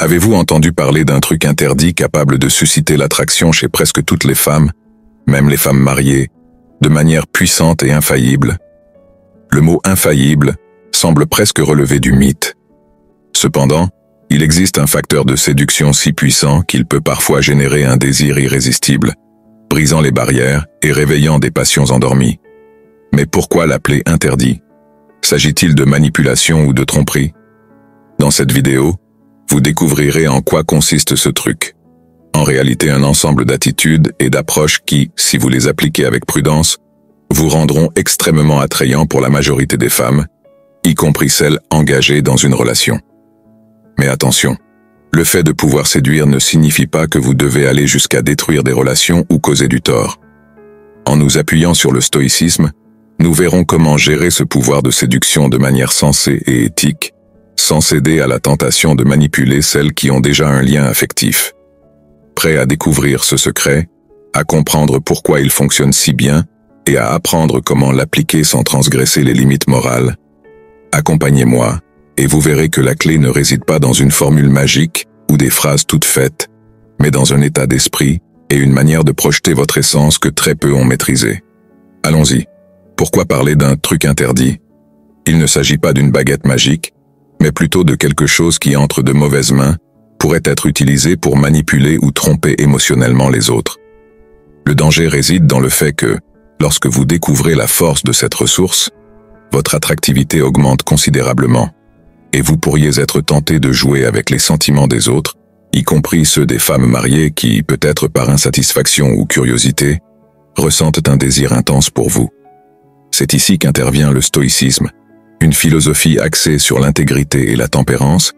Avez-vous entendu parler d'un truc interdit capable de susciter l'attraction chez presque toutes les femmes, même les femmes mariées, de manière puissante et infaillible? Le mot infaillible semble presque relever du mythe. Cependant, il existe un facteur de séduction si puissant qu'il peut parfois générer un désir irrésistible, brisant les barrières et réveillant des passions endormies. Mais pourquoi l'appeler interdit? S'agit-il de manipulation ou de tromperie? Dans cette vidéo, vous découvrirez en quoi consiste ce truc. En réalité, un ensemble d'attitudes et d'approches qui, si vous les appliquez avec prudence, vous rendront extrêmement attrayants pour la majorité des femmes, y compris celles engagées dans une relation. Mais attention, le fait de pouvoir séduire ne signifie pas que vous devez aller jusqu'à détruire des relations ou causer du tort. En nous appuyant sur le stoïcisme, nous verrons comment gérer ce pouvoir de séduction de manière sensée et éthique, sans céder à la tentation de manipuler celles qui ont déjà un lien affectif. Prêt à découvrir ce secret, à comprendre pourquoi il fonctionne si bien et à apprendre comment l'appliquer sans transgresser les limites morales? Accompagnez-moi, et vous verrez que la clé ne réside pas dans une formule magique ou des phrases toutes faites, mais dans un état d'esprit et une manière de projeter votre essence que très peu ont maîtrisé. Allons-y. Pourquoi parler d'un truc interdit? Il ne s'agit pas d'une baguette magique, mais plutôt de quelque chose qui entre de mauvaises mains, pourrait être utilisé pour manipuler ou tromper émotionnellement les autres. Le danger réside dans le fait que, lorsque vous découvrez la force de cette ressource, votre attractivité augmente considérablement, et vous pourriez être tenté de jouer avec les sentiments des autres, y compris ceux des femmes mariées qui, peut-être par insatisfaction ou curiosité, ressentent un désir intense pour vous. C'est ici qu'intervient le stoïcisme, une philosophie axée sur l'intégrité et la tempérance,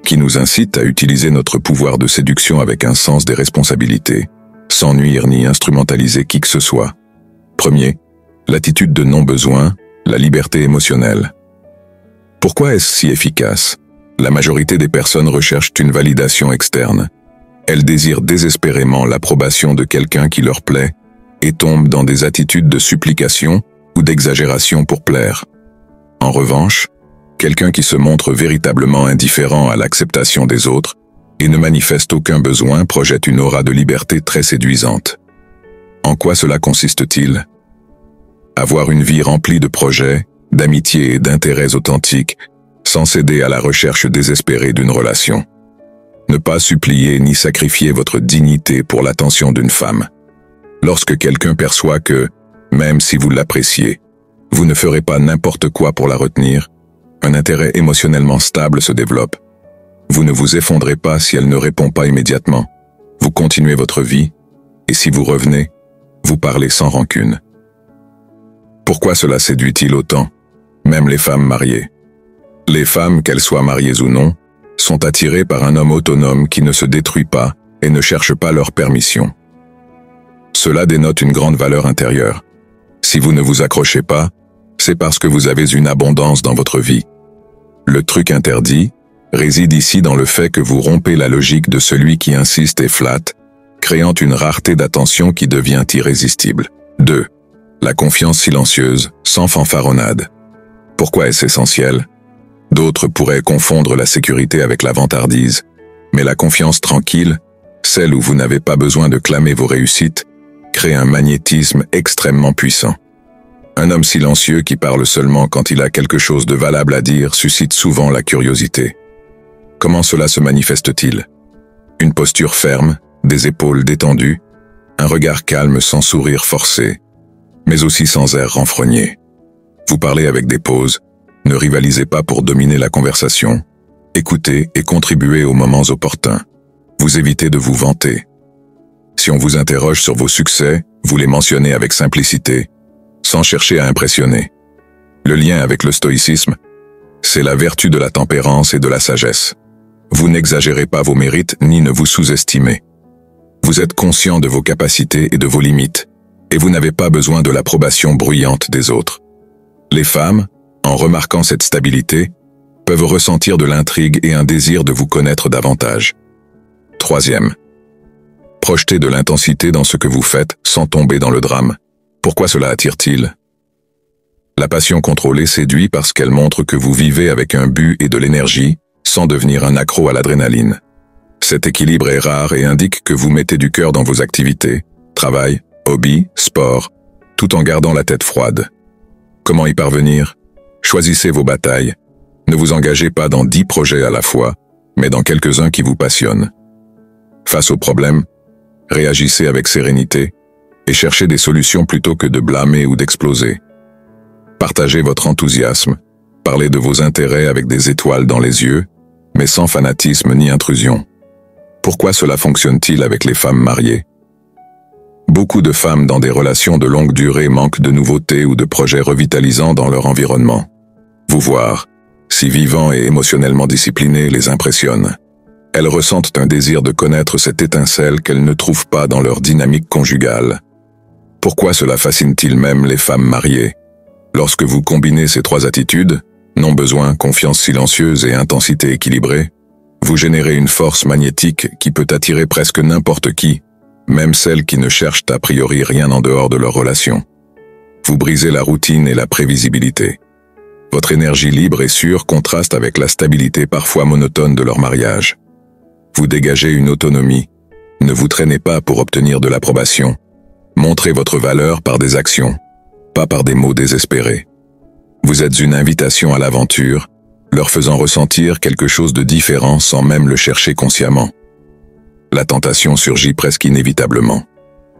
qui nous incite à utiliser notre pouvoir de séduction avec un sens des responsabilités, sans nuire ni instrumentaliser qui que ce soit. Premier, l'attitude de non-besoin, la liberté émotionnelle. Pourquoi est-ce si efficace? La majorité des personnes recherchent une validation externe. Elles désirent désespérément l'approbation de quelqu'un qui leur plaît et tombent dans des attitudes de supplication ou d'exagération pour plaire. En revanche, quelqu'un qui se montre véritablement indifférent à l'acceptation des autres et ne manifeste aucun besoin projette une aura de liberté très séduisante. En quoi cela consiste-t-il? Avoir une vie remplie de projets, d'amitié et d'intérêts authentiques, sans céder à la recherche désespérée d'une relation. Ne pas supplier ni sacrifier votre dignité pour l'attention d'une femme. Lorsque quelqu'un perçoit que, même si vous l'appréciez, vous ne ferez pas n'importe quoi pour la retenir, un intérêt émotionnellement stable se développe. Vous ne vous effondrez pas si elle ne répond pas immédiatement. Vous continuez votre vie, et si vous revenez, vous parlez sans rancune. Pourquoi cela séduit-il autant, même les femmes mariées? Les femmes, qu'elles soient mariées ou non, sont attirées par un homme autonome qui ne se détruit pas et ne cherche pas leur permission. Cela dénote une grande valeur intérieure. Si vous ne vous accrochez pas, c'est parce que vous avez une abondance dans votre vie. Le truc interdit réside ici dans le fait que vous rompez la logique de celui qui insiste et flatte, créant une rareté d'attention qui devient irrésistible. 2. La confiance silencieuse, sans fanfaronnade. Pourquoi est-ce essentiel? D'autres pourraient confondre la sécurité avec la vantardise, mais la confiance tranquille, celle où vous n'avez pas besoin de clamer vos réussites, crée un magnétisme extrêmement puissant. Un homme silencieux qui parle seulement quand il a quelque chose de valable à dire suscite souvent la curiosité. Comment cela se manifeste-t-il? Une posture ferme, des épaules détendues, un regard calme sans sourire forcé, mais aussi sans air renfrogné. Vous parlez avec des pauses, ne rivalisez pas pour dominer la conversation, écoutez et contribuez aux moments opportuns. Vous évitez de vous vanter. Si on vous interroge sur vos succès, vous les mentionnez avec simplicité, sans chercher à impressionner. Le lien avec le stoïcisme, c'est la vertu de la tempérance et de la sagesse. Vous n'exagérez pas vos mérites ni ne vous sous-estimez. Vous êtes conscient de vos capacités et de vos limites, et vous n'avez pas besoin de l'approbation bruyante des autres. Les femmes, en remarquant cette stabilité, peuvent ressentir de l'intrigue et un désir de vous connaître davantage. Troisième, projetez de l'intensité dans ce que vous faites sans tomber dans le drame. Pourquoi cela attire-t-il? La passion contrôlée séduit parce qu'elle montre que vous vivez avec un but et de l'énergie, sans devenir un accro à l'adrénaline. Cet équilibre est rare et indique que vous mettez du cœur dans vos activités, travail, hobby, sport, tout en gardant la tête froide. Comment y parvenir? Choisissez vos batailles. Ne vous engagez pas dans 10 projets à la fois, mais dans quelques-uns qui vous passionnent. Face aux problèmes, réagissez avec sérénité et cherchez des solutions plutôt que de blâmer ou d'exploser. Partagez votre enthousiasme, parlez de vos intérêts avec des étoiles dans les yeux, mais sans fanatisme ni intrusion. Pourquoi cela fonctionne-t-il avec les femmes mariées? Beaucoup de femmes dans des relations de longue durée manquent de nouveautés ou de projets revitalisants dans leur environnement. Vous voir, si vivant et émotionnellement discipliné, les impressionne. Elles ressentent un désir de connaître cette étincelle qu'elles ne trouvent pas dans leur dynamique conjugale. Pourquoi cela fascine-t-il même les femmes mariées? Lorsque vous combinez ces 3 attitudes, non besoin, confiance silencieuse et intensité équilibrée, vous générez une force magnétique qui peut attirer presque n'importe qui, même celles qui ne cherchent a priori rien en dehors de leur relation. Vous brisez la routine et la prévisibilité. Votre énergie libre et sûre contraste avec la stabilité parfois monotone de leur mariage. Vous dégagez une autonomie. Ne vous traînez pas pour obtenir de l'approbation. Montrez votre valeur par des actions, pas par des mots désespérés. Vous êtes une invitation à l'aventure, leur faisant ressentir quelque chose de différent sans même le chercher consciemment. La tentation surgit presque inévitablement.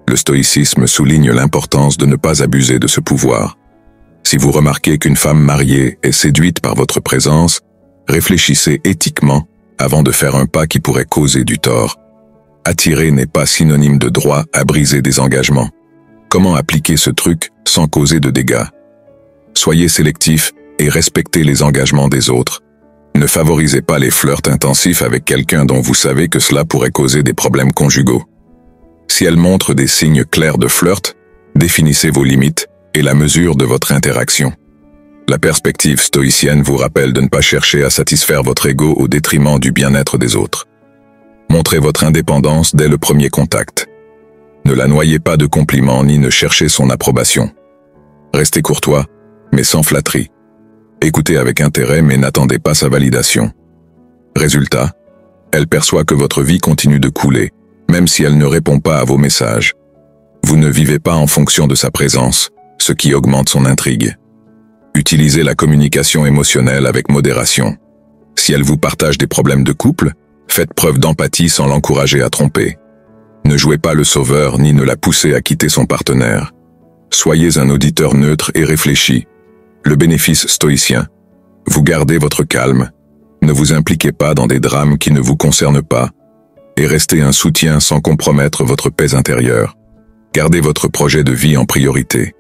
Le stoïcisme souligne l'importance de ne pas abuser de ce pouvoir. Si vous remarquez qu'une femme mariée est séduite par votre présence, réfléchissez éthiquement avant de faire un pas qui pourrait causer du tort. Attirer n'est pas synonyme de droit à briser des engagements. Comment appliquer ce truc sans causer de dégâts? Soyez sélectif et respectez les engagements des autres. Ne favorisez pas les flirts intensifs avec quelqu'un dont vous savez que cela pourrait causer des problèmes conjugaux. Si elle montre des signes clairs de flirt, définissez vos limites et la mesure de votre interaction. La perspective stoïcienne vous rappelle de ne pas chercher à satisfaire votre ego au détriment du bien-être des autres. Montrez votre indépendance dès le premier contact. Ne la noyez pas de compliments ni ne cherchez son approbation. Restez courtois, mais sans flatterie. Écoutez avec intérêt mais n'attendez pas sa validation. Résultat, elle perçoit que votre vie continue de couler, même si elle ne répond pas à vos messages. Vous ne vivez pas en fonction de sa présence, ce qui augmente son intrigue. Utilisez la communication émotionnelle avec modération. Si elle vous partage des problèmes de couple, faites preuve d'empathie sans l'encourager à tromper. Ne jouez pas le sauveur ni ne la poussez à quitter son partenaire. Soyez un auditeur neutre et réfléchi. Le bénéfice stoïcien. Vous gardez votre calme, ne vous impliquez pas dans des drames qui ne vous concernent pas, et restez un soutien sans compromettre votre paix intérieure. Gardez votre projet de vie en priorité.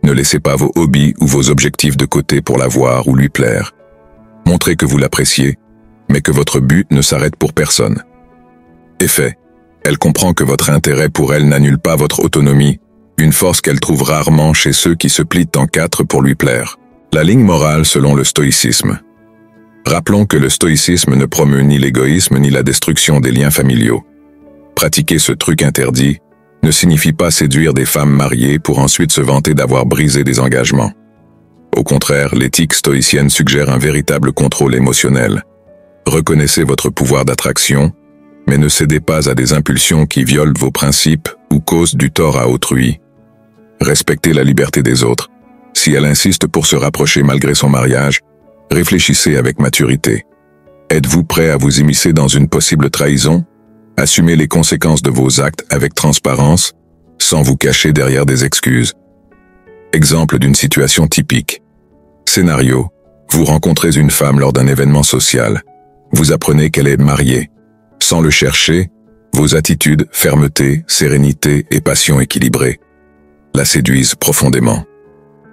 Ne laissez pas vos hobbies ou vos objectifs de côté pour la voir ou lui plaire. Montrez que vous l'appréciez, mais que votre but ne s'arrête pour personne. Effet, elle comprend que votre intérêt pour elle n'annule pas votre autonomie, une force qu'elle trouve rarement chez ceux qui se plient en 4 pour lui plaire. La ligne morale selon le stoïcisme. Rappelons que le stoïcisme ne promeut ni l'égoïsme ni la destruction des liens familiaux. Pratiquer ce truc interdit ne signifie pas séduire des femmes mariées pour ensuite se vanter d'avoir brisé des engagements. Au contraire, l'éthique stoïcienne suggère un véritable contrôle émotionnel. Reconnaissez votre pouvoir d'attraction, mais ne cédez pas à des impulsions qui violent vos principes ou causent du tort à autrui. Respectez la liberté des autres. Si elle insiste pour se rapprocher malgré son mariage, réfléchissez avec maturité. Êtes-vous prêt à vous immiscer dans une possible trahison? Assumez les conséquences de vos actes avec transparence, sans vous cacher derrière des excuses. Exemple d'une situation typique. Scénario. Vous rencontrez une femme lors d'un événement social. Vous apprenez qu'elle est mariée. Sans le chercher, vos attitudes, fermeté, sérénité et passion équilibrée la séduisent profondément.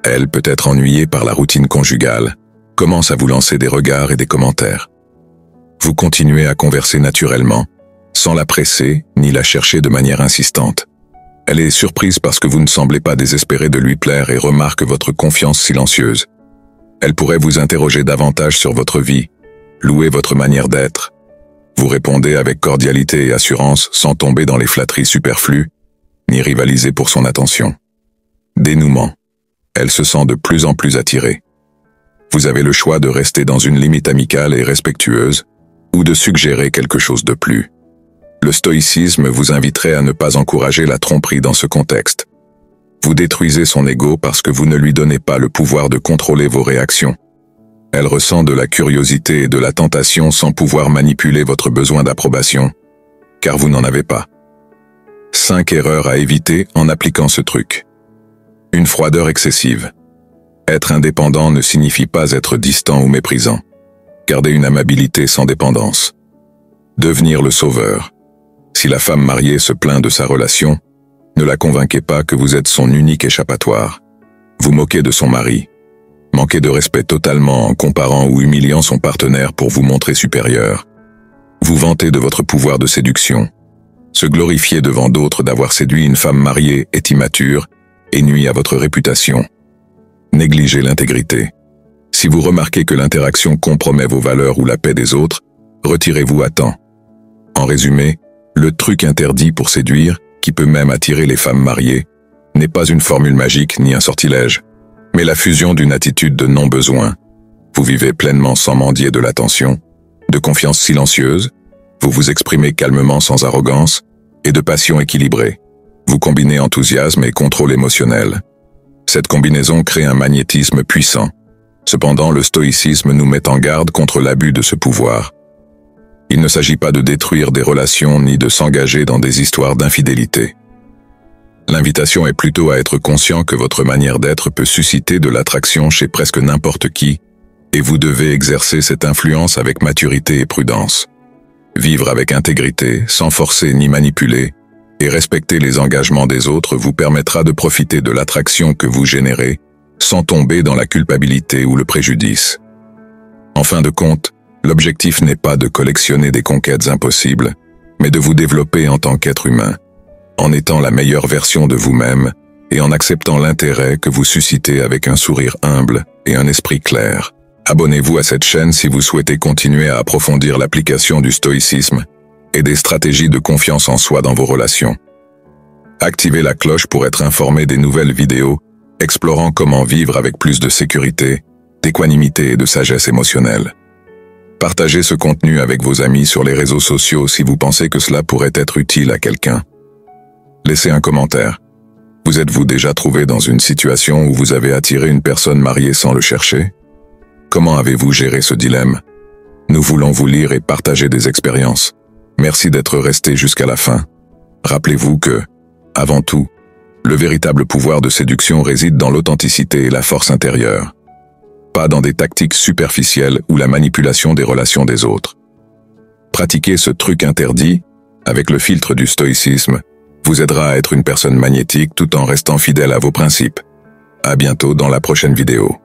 Elle, peut être ennuyée par la routine conjugale, commence à vous lancer des regards et des commentaires. Vous continuez à converser naturellement, sans la presser ni la chercher de manière insistante. Elle est surprise parce que vous ne semblez pas désespéré de lui plaire et remarque votre confiance silencieuse. Elle pourrait vous interroger davantage sur votre vie, louer votre manière d'être. Vous répondez avec cordialité et assurance sans tomber dans les flatteries superflues, ni rivaliser pour son attention. Dénouement. Elle se sent de plus en plus attirée. Vous avez le choix de rester dans une limite amicale et respectueuse, ou de suggérer quelque chose de plus. le stoïcisme vous inviterait à ne pas encourager la tromperie dans ce contexte. Vous détruisez son ego parce que vous ne lui donnez pas le pouvoir de contrôler vos réactions. Elle ressent de la curiosité et de la tentation sans pouvoir manipuler votre besoin d'approbation, car vous n'en avez pas. 5 erreurs à éviter en appliquant ce truc. Une froideur excessive. Être indépendant ne signifie pas être distant ou méprisant. Gardez une amabilité sans dépendance. Devenir le sauveur. Si la femme mariée se plaint de sa relation, ne la convainquez pas que vous êtes son unique échappatoire. Vous moquez de son mari. Manquez de respect totalement en comparant ou humiliant son partenaire pour vous montrer supérieur. Vous vantez de votre pouvoir de séduction. Se glorifier devant d'autres d'avoir séduit une femme mariée est immature et nuit à votre réputation. Négligez l'intégrité. Si vous remarquez que l'interaction compromet vos valeurs ou la paix des autres, retirez-vous à temps. En résumé, le truc interdit pour séduire, qui peut même attirer les femmes mariées, n'est pas une formule magique ni un sortilège, mais la fusion d'une attitude de non-besoin. Vous vivez pleinement sans mendier de l'attention, de confiance silencieuse, vous vous exprimez calmement sans arrogance, et de passion équilibrée. Vous combinez enthousiasme et contrôle émotionnel. Cette combinaison crée un magnétisme puissant. Cependant, le stoïcisme nous met en garde contre l'abus de ce pouvoir. Il ne s'agit pas de détruire des relations ni de s'engager dans des histoires d'infidélité. L'invitation est plutôt à être conscient que votre manière d'être peut susciter de l'attraction chez presque n'importe qui, et vous devez exercer cette influence avec maturité et prudence. Vivre avec intégrité, sans forcer ni manipuler, et respecter les engagements des autres vous permettra de profiter de l'attraction que vous générez, sans tomber dans la culpabilité ou le préjudice. En fin de compte, l'objectif n'est pas de collectionner des conquêtes impossibles, mais de vous développer en tant qu'être humain, en étant la meilleure version de vous-même et en acceptant l'intérêt que vous suscitez avec un sourire humble et un esprit clair. Abonnez-vous à cette chaîne si vous souhaitez continuer à approfondir l'application du stoïcisme et des stratégies de confiance en soi dans vos relations. Activez la cloche pour être informé des nouvelles vidéos explorant comment vivre avec plus de sécurité, d'équanimité et de sagesse émotionnelle. Partagez ce contenu avec vos amis sur les réseaux sociaux si vous pensez que cela pourrait être utile à quelqu'un. Laissez un commentaire. Vous êtes-vous déjà trouvé dans une situation où vous avez attiré une personne mariée sans le chercher? Comment avez-vous géré ce dilemme? Nous voulons vous lire et partager des expériences. Merci d'être resté jusqu'à la fin. Rappelez-vous que, avant tout, le véritable pouvoir de séduction réside dans l'authenticité et la force intérieure, pas dans des tactiques superficielles ou la manipulation des relations des autres. Pratiquer ce truc interdit, avec le filtre du stoïcisme, vous aidera à être une personne magnétique tout en restant fidèle à vos principes. À bientôt dans la prochaine vidéo.